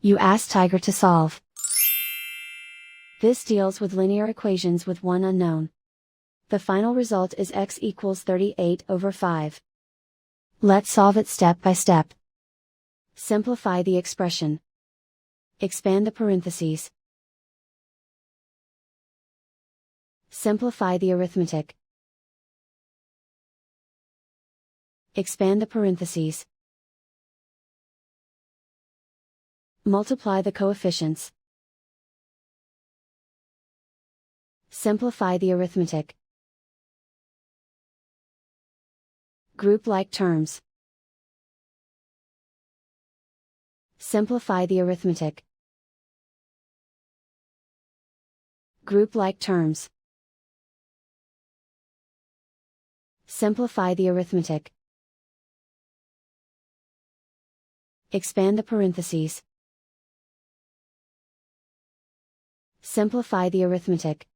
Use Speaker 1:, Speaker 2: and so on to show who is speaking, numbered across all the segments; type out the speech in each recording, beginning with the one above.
Speaker 1: You ask Tiger to solve. This deals with linear equations with one unknown. The final result is x equals 38/5. Let's solve it step by step. Simplify the expression. Expand the parentheses. Simplify the arithmetic. Expand the parentheses. Multiply the coefficients. Simplify the arithmetic. Group like terms. Simplify the arithmetic. Group like terms. Simplify the arithmetic. Expand the parentheses. Simplify the arithmetic.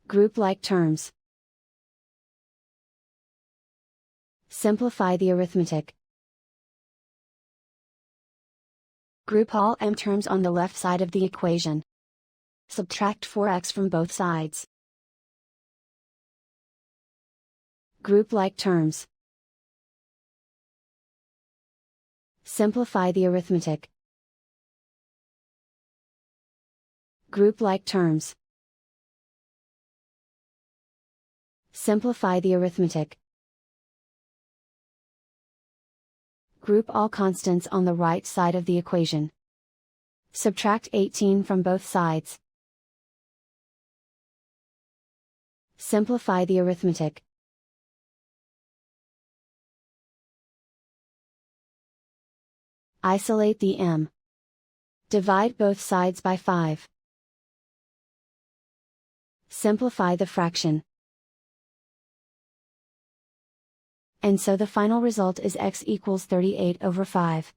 Speaker 1: Group like terms. Simplify the arithmetic. Group all m terms on the left side of the equation. Subtract 4x from both sides. Group like terms. Simplify the arithmetic. Group like terms. Simplify the arithmetic. Group all constants on the right side of the equation. Subtract 18 from both sides. Simplify the arithmetic. Isolate the m. Divide both sides by 5. Simplify the fraction. And so the final result is x equals 38/5.